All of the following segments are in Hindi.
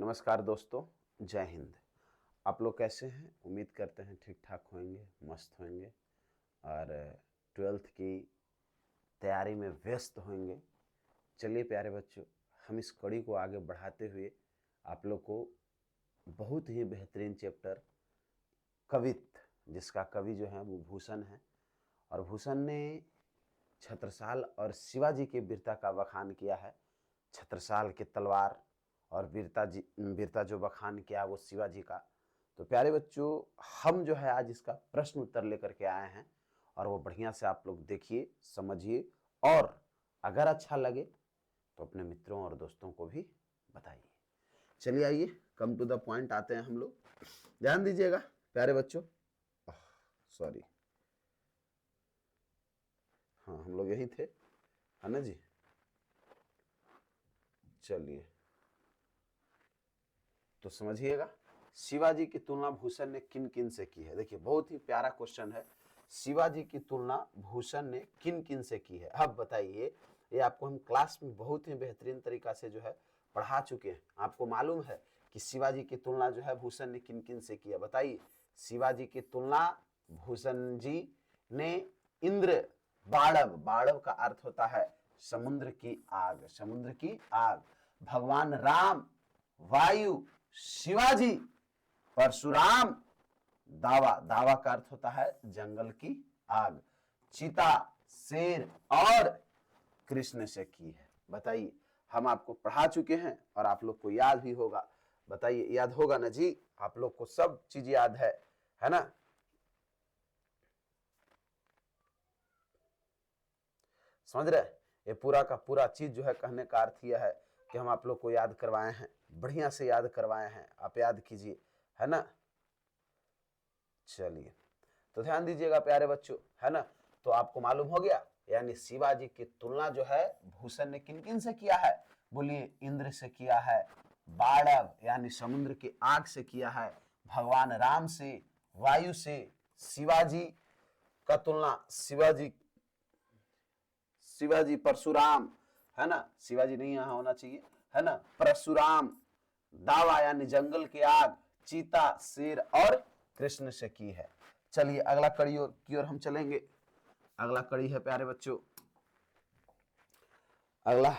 नमस्कार दोस्तों, जय हिंद। आप लोग कैसे हैं? उम्मीद करते हैं ठीक ठाक होंगे, मस्त होंगे और 12th की तैयारी में व्यस्त होंगे। चलिए प्यारे बच्चों, हम इस कड़ी को आगे बढ़ाते हुए आप लोग को बहुत ही बेहतरीन चैप्टर कवित्त, जिसका कवि जो है वो भूषण है, और भूषण ने छत्रसाल और शिवाजी की वीरता का बखान किया है। छत्रसाल की तलवार और वीरता जो बखान किया वो शिवाजी का। तो प्यारे बच्चों, हम जो है आज इसका प्रश्न उत्तर लेकर के आए हैं और वो बढ़िया से आप लोग देखिए, समझिए, और अगर अच्छा लगे तो अपने मित्रों और दोस्तों को भी बताइए। चलिए आइए, कम टू द पॉइंट आते हैं हम लोग। ध्यान दीजिएगा प्यारे बच्चों। सॉरी, हाँ हम लोग यही थे, है ना जी। चलिए तो समझिएगा, शिवाजी की तुलना भूषण ने किन किन से की है। देखिए बहुत ही प्यारा क्वेश्चन है। शिवाजी की तुलना भूषण ने किन किन से की है। अब बताइए, ये आपको हम क्लास में बहुत ही बेहतरीन तरीका से जो है पढ़ा चुके हैं। आपको मालूम है कि शिवाजी की तुलना जो है भूषण ने किन किन से किया। बताइए, शिवाजी की तुलना भूषण जी ने इंद्र बाड़व, बाड़व का अर्थ होता है समुद्र की आग, समुद्र की आग, भगवान राम वायु, शिवाजी परशुराम दावा, दावा का अर्थ होता है जंगल की आग, चीता, शेर और कृष्ण से की है। बताइए, हम आपको पढ़ा चुके हैं और आप लोग को याद भी होगा। बताइए, याद होगा ना जी? आप लोग को सब चीज याद है ना? समझ रहे? ये पूरा का पूरा चीज जो है कहने का अर्थ यह है कि हम आप लोग को याद करवाए हैं, बढ़िया से याद करवाए हैं। आप याद कीजिए, है ना? चलिए तो ध्यान दीजिएगा प्यारे बच्चों, है ना? तो आपको मालूम हो गया, यानी शिवाजी की तुलना जो है भूषण ने किन किन से किया है। बोलिए, इंद्र से किया है, बाड़व यानी समुद्र की आग से किया है, भगवान राम से, वायु से, शिवाजी का तुलना शिवाजी परशुराम, है ना? शिवाजी नहीं यहां होना चाहिए, है ना? परशुराम, दावा यानी जंगल की आग, चीता, शेर और कृष्ण से की है। चलिए अगला कड़ी की ओर हम चलेंगे। अगला कड़ी है प्यारे बच्चों, अगला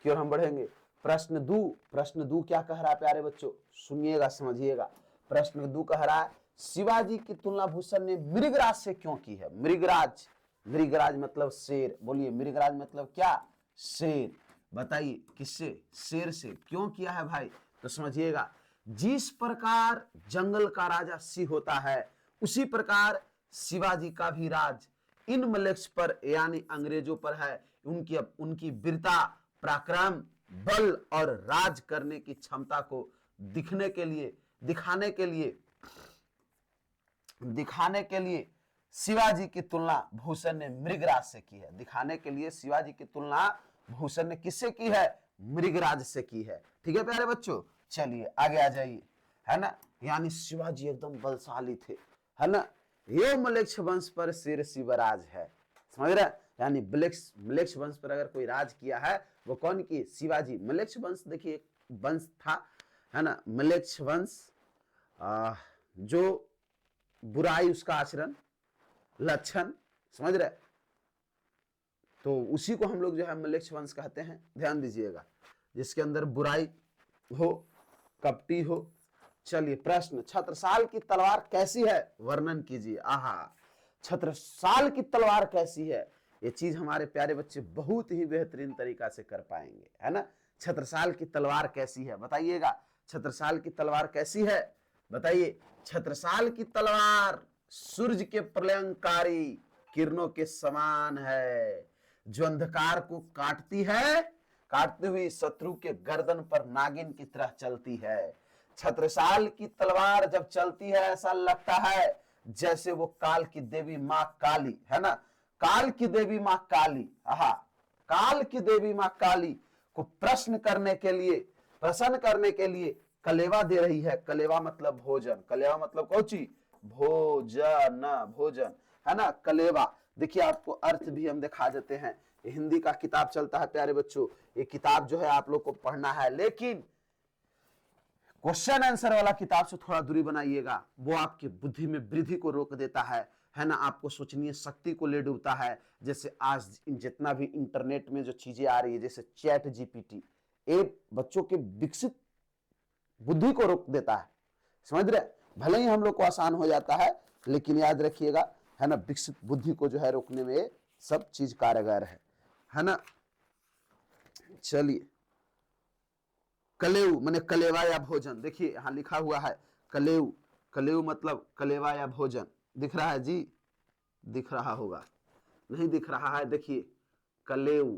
की ओर हम बढ़ेंगे। प्रश्न दू क्या कह रहा है प्यारे बच्चों? सुनिएगा, समझिएगा। प्रश्न दू कह रहा है, शिवाजी की तुलना भूषण ने मृगराज से क्यों की है। मृगराज, मृगराज मतलब शेर। बोलिए, मृगराज मतलब क्या? शेर। बताइए किससे? शेर से। क्यों किया है भाई? तो समझिएगा, जिस प्रकार जंगल का राजा सिंह होता है, उसी प्रकार शिवाजी का भी राज इन मलेक्स पर यानी अंग्रेजों पर है। उनकी वीरता, पराक्रम, बल और राज करने की क्षमता को दिखाने के लिए शिवाजी की तुलना भूषण ने मृगराज से की है। दिखाने के लिए शिवाजी की तुलना भूषण ने किससे की है? मृगराज से की है। ठीक है प्यारे बच्चों, चलिए आगे आ जाइए, है ना? यानी शिवाजी एकदम बलशाली थे, है ना? ये मलेच्छ वंश पर शेर शिवराज है। समझ रहे? यानी मलेच्छ वंश पर अगर कोई राज किया है, वो कौन की? शिवाजी। मलेच्छ वंश देखिए एक वंश था, है ना? मलेच्छ वंश जो बुराई, उसका आचरण, लक्षण, समझ रहे? तो उसी को हम लोग जो है मलेच्छ वंश कहते हैं। ध्यान दीजिएगा, जिसके अंदर बुराई हो, कपटी हो। चलिए प्रश्न, छत्रसाल की तलवार कैसी है? वर्णन कीजिए। आहा, छत्रसाल की तलवार कैसी है? ये चीज हमारे प्यारे बच्चे बहुत ही बेहतरीन तरीका से कर पाएंगे, है ना? छत्रसाल की तलवार कैसी है? बताइएगा, छत्रसाल की तलवार कैसी है? बताइए। छत्रसाल की तलवार सूर्य के प्रलयंकारी किरणों के समान है, जो अंधकार को काटती है, काटते हुए शत्रु के गर्दन पर नागिन की तरह चलती है। छत्रसाल की तलवार जब चलती है, ऐसा लगता है जैसे वो काल की देवी मां काली, है ना? काल की देवी मां काली, काल की देवी मां काली को प्रश्न करने के लिए कलेवा दे रही है। कलेवा मतलब भोजन, कलेवा मतलब कौची? भोजन, भोजन, है ना? कलेवा। देखिए आपको अर्थ भी हम दिखा देते हैं। ये हिंदी का किताब चलता है प्यारे बच्चों, ये किताब जो है आप लोग को पढ़ना है, लेकिन क्वेश्चन आंसर वाला किताब से थोड़ा दूरी बनाइएगा, वो आपकी बुद्धि में वृद्धि को रोक देता है ना, आपको सोचनीय शक्ति को ले डूबता है। जैसे आज जितना भी इंटरनेट में जो चीजें आ रही है, जैसे चैट जीपीटी, ये बच्चों के विकसित बुद्धि को रोक देता है, समझ रहे। भले ही हम लोग को आसान हो जाता है, लेकिन याद रखिएगा, है ना, विकसित बुद्धि को जो है रोकने में सब चीज कारगर है ना। चलिए, कलेऊ माने कलेवा या भोजन, देखिए यहां लिखा हुआ है कलेऊ, कलेऊ मतलब कलेवा या भोजन, दिख रहा है जी, दिख रहा होगा, नहीं दिख रहा है, देखिए कलेऊ,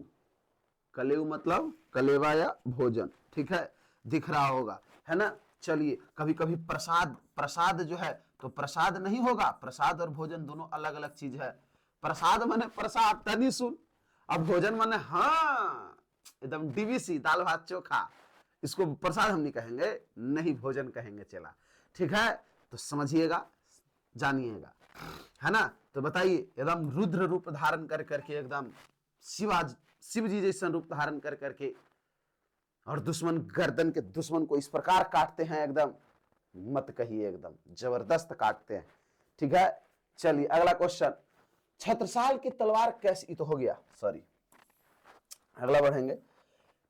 कलेऊ मतलब कलेवा या भोजन, ठीक है, दिख रहा होगा, है ना। चलिए, कभी कभी प्रसाद, प्रसाद जो है तो प्रसाद नहीं होगा, प्रसाद और भोजन दोनों अलग अलग चीज है। प्रसाद माने प्रसाद, तनी सुन, अब भोजन माने हाँ एकदम डीवीसी, दाल भात चोखा, इसको प्रसाद हम नहीं कहेंगे, नहीं भोजन कहेंगे, चला ठीक है। तो समझिएगा, जानिएगा, है ना। तो बताइए, एकदम रुद्र रूप धारण कर करके, एकदम शिव जी जैसा रूप धारण कर करके, और दुश्मन गर्दन के दुश्मन को इस प्रकार काटते हैं, एकदम मत कहिए, एकदम जबरदस्त काटते हैं, ठीक है। चलिए अगला क्वेश्चन, छत्रसाल की तलवार कैसी, तो हो गया, सॉरी, अगला बढ़ेंगे।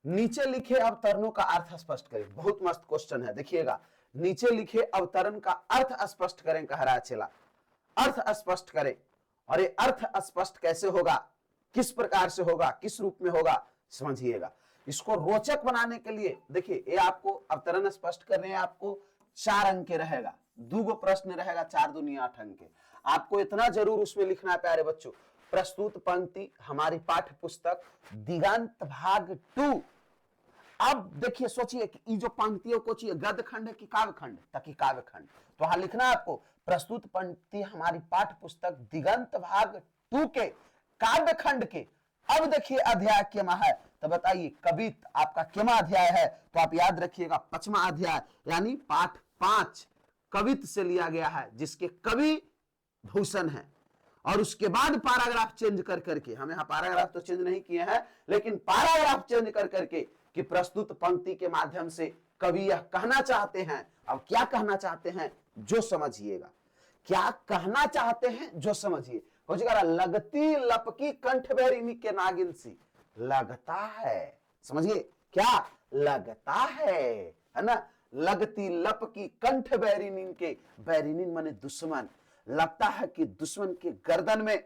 नीचे लिखे अवतरणों का अर्थ स्पष्ट करें, बहुत मस्त क्वेश्चन है, देखिएगा, नीचे लिखे अवतरण का अर्थ स्पष्ट करें, कह रहा है चला, अर्थ स्पष्ट करें। और ये अर्थ स्पष्ट कैसे होगा, किस प्रकार से होगा, किस रूप में होगा, समझिएगा। इसको रोचक बनाने के लिए देखिए, ये आपको अवतरण स्पष्ट करने हैं, आपको 4 अंक के रहेगा, 2 प्रश्न रहेगा, 4 दूनी 8 अंक के। आपको इतना जरूर उसमें लिखना है प्यारे बच्चों, प्रस्तुत पंक्ति हमारी पाठ्य पुस्तक दिगंत भाग 2। अब देखिए, सोचिए कि ये जो पंक्तियों को चाहिए, गद्य खंड है कि काव्य खंड, ताकि काव्य खंड, तो वहां लिखना है आपको प्रस्तुत पंक्ति हमारी पाठ्य पुस्तक दिगंत भाग 2 के काव्य खंड के। अब देखिए अध्याय केमा है, तो बताइए कवित आपका केमा अध्याय है, तो आप याद रखिएगा 5वां अध्याय, यानी पाठ 5 कवित से लिया गया है, जिसके कवि भूषण है। और उसके बाद पैराग्राफ चेंज कर करके, हम यहाँ पैराग्राफ तो चेंज नहीं किए हैं, लेकिन पैराग्राफ चेंज कर करके कि प्रस्तुत पंक्ति के माध्यम से कवि यह कहना चाहते हैं। अब क्या कहना चाहते हैं, जो समझिएगा, क्या कहना चाहते हैं जो समझिए। लगती लपकी कंठ बैरिनी के नागिन सी, लगता है, समझिए क्या लगता है ना, लगती लपकी कंठ बैरिनी के, बैरिनी माने दुश्मन, लगता है कि दुश्मन के गर्दन में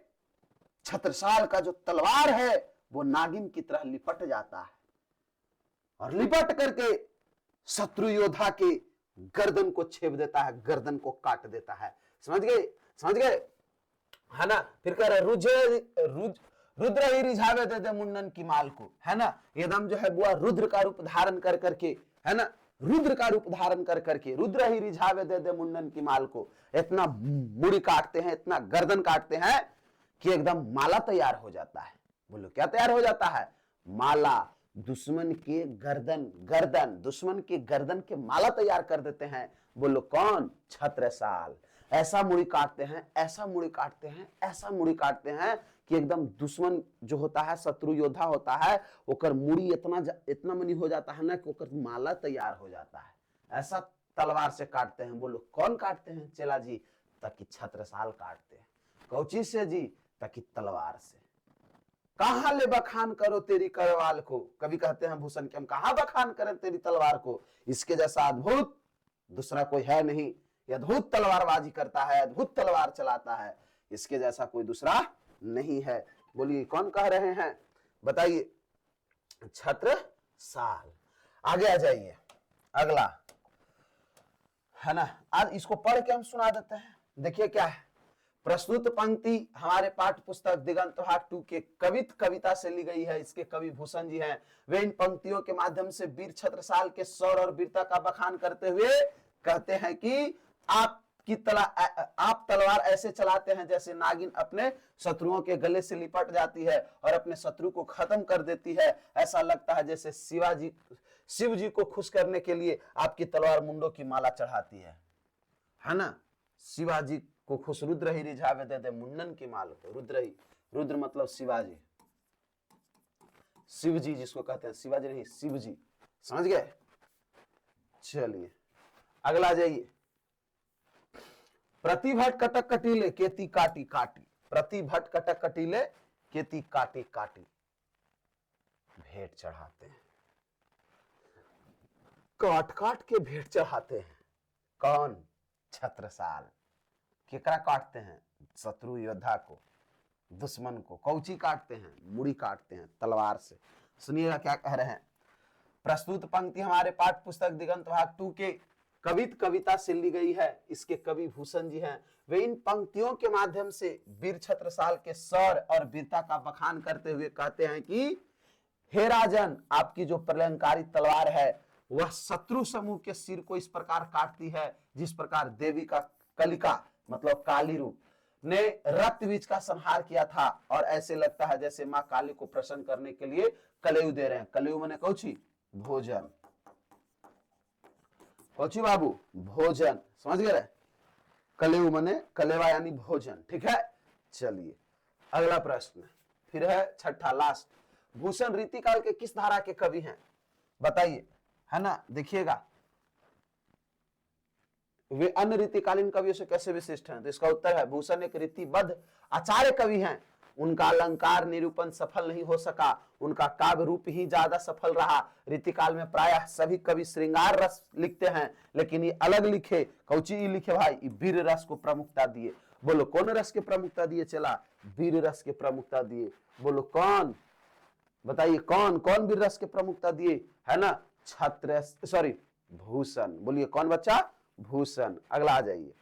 छत्रसाल का जो तलवार है वो नागिन की तरह लिपट जाता है, और लिपट करके शत्रु योद्धा के गर्दन को छेद देता है, गर्दन को काट देता है, समझ गए, समझ गए, है ना। फिर कह रहे रुद्र ही रिझावे दे दे मुंडन की माल को, है ना, एकदम जो है वो रुद्र का रूप धारण कर करके, है ना, रुद्र का रूप धारण कर करके, रुद्र ही रिझावे दे दे मुंडन की माल को, इतना मुड़ी काटते हैं, इतना गर्दन काटते हैं कि एकदम माला तैयार हो जाता है। बोलो क्या तैयार हो जाता है, माला, दुश्मन के गर्दन, दुश्मन के गर्दन के माला तैयार कर देते हैं। बोलो कौन, छत्रसाल। ऐसा मुड़ी काटते हैं, ऐसा मुड़ी काटते हैं, ऐसा मुड़ी काटते हैं कि एकदम दुश्मन जो होता है, शत्रु योद्धा होता है, ओकर मुड़ी इतना मनी हो जाता है ना कि ओकर माला तैयार हो जाता है। ऐसा तलवार से काटते हैं। बोलो कौन काटते हैं, चेला जी, ताकि छत्रसाल काटते हैं। कौची से जी, ताकि तलवार से। कहां ले बखान करो तेरी करवाल को, कभी कहते हैं भूषण के हम कहां बखान करें तेरी तलवार को, इसके जैसा अद्भुत दूसरा कोई है नहीं, अद्भुत तलवारबाजी करता है, अद्भुत तलवार चलाता है, इसके जैसा कोई दूसरा नहीं है। बोलिए कौन कह रहे हैं, बताइए, छत्रसाल। आगे आ जाइए, अगला, है ना, आज इसको पढ़ के हम सुना देते हैं। देखिए क्या है, प्रस्तुत पंक्ति हमारे पाठ्य पुस्तक दिगंत भाग 2 के कविता से ली गई है। इसके कवि भूषण जी हैं। वे इन पंक्तियों के माध्यम से वीर छत्रसाल के शौर्य और वीरता का बखान करते हुए कहते हैं कि आप तलवार ऐसे चलाते हैं जैसे नागिन अपने शत्रुओं के गले से लिपट जाती है और अपने शत्रु को खत्म कर देती है। ऐसा लगता है जैसे शिव जी को खुश करने के लिए आपकी तलवार मुंडों की माला चढ़ाती है ना। शिवाजी को खुश, रुद्र ही रिझावे दे दे मुंडन की माल को, रुद्र मतलब शिवाजी, शिव जी जिसको कहते हैं, शिवाजी नहीं शिव जी, समझ गए। चलिए अगला जाइए, प्रतिभट कटक कटीले केती काटी काटी, प्रतिभट कटक कटीले केती काटी काटी, भेंट चढ़ाते हैं, काट काट के भेंट चढ़ाते हैं। कौन? छत्रसाल। केकरा काटते हैं? शत्रु योद्धा को, दुश्मन को। कौची काटते हैं? मुड़ी काटते हैं तलवार से। सुनिएगा क्या कह रहे हैं। प्रस्तुत पंक्ति हमारे पाठ पुस्तक दिगंत भाग 2 के कविता से ली गई है। इसके कवि भूषण जी हैं। वे इन पंक्तियों के माध्यम से वीर छत्रसाल के शौर्य और वीरता का बखान करते हुए कहते हैं कि हे राजन, आपकी जो प्रलयंकारी तलवार है वह शत्रु समूह के सिर को इस प्रकार काटती है जिस प्रकार देवी का कलिका मतलब काली रूप ने रक्त बीज का संहार किया था, और ऐसे लगता है जैसे मां काली को प्रसन्न करने के लिए कलेऊ दे रहे हैं। कलेऊ माने कौची? भोजन। कौची बाबू? भोजन। समझ गए? कलेऊ माने कलेवा यानी भोजन। ठीक है, चलिए अगला प्रश्न फिर है छठा लास्ट। भूषण रीतिकाल के किस धारा के कवि हैं? बताइए, है ना? देखिएगा वे अन्य रीतिकालीन कवियों से कैसे विशिष्ट हैं? तो इसका उत्तर है भूषण एक रीतिबद्ध आचार्य कवि हैं। उनका अलंकार निरूपण सफल नहीं हो सका, उनका काव्य रूप ही ज्यादा सफल रहा। रीतिकाल में प्रायः सभी कवि श्रृंगार रस लिखते हैं, लेकिन ये अलग लिखे। कौची लिखे भाई? वीर रस को प्रमुखता दिए। बोलो कौन रस के प्रमुखता दिए? चला, वीर रस के प्रमुखता दिए। बोलो कौन? बताइए कौन कौन वीर रस के प्रमुखता दिए? है ना? भूषण। बोलिए कौन बच्चा? भूषण। अगला आ जाइए।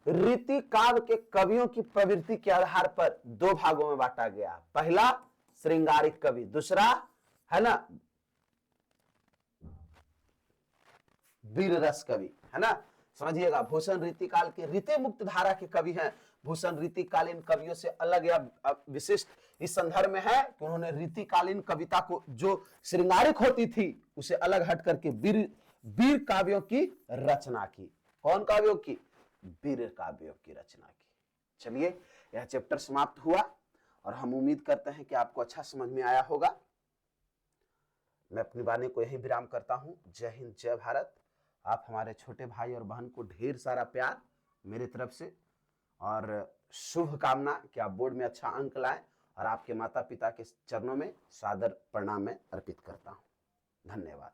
रीति काव्य के कवियों की प्रवृत्ति के आधार पर दो भागों में बांटा गया। पहला श्रृंगारिक कवि, दूसरा है ना वीर रस कवि, है ना? समझिएगा, भूषण रीतिकाल के रीति मुक्त धारा के कवि हैं। भूषण रीतिकालीन कवियों से अलग या विशिष्ट इस संदर्भ में है कि उन्होंने रीतिकालीन कविता को जो श्रृंगारिक होती थी उसे अलग हट करके वीर काव्यों की रचना की। कौन काव्यों की? वीर काव्यों की रचना की। चलिए, यह चैप्टर समाप्त हुआ और हम उम्मीद करते हैं कि आपको अच्छा समझ में आया होगा। मैं अपनी वाणी को यही विराम करता हूं। जय हिंद, जय भारत। आप हमारे छोटे भाई और बहन को ढेर सारा प्यार मेरी तरफ से और शुभ कामना कि आप बोर्ड में अच्छा अंक लाएं, और आपके माता पिता के चरणों में सादर प्रणाम में अर्पित करता हूं। धन्यवाद।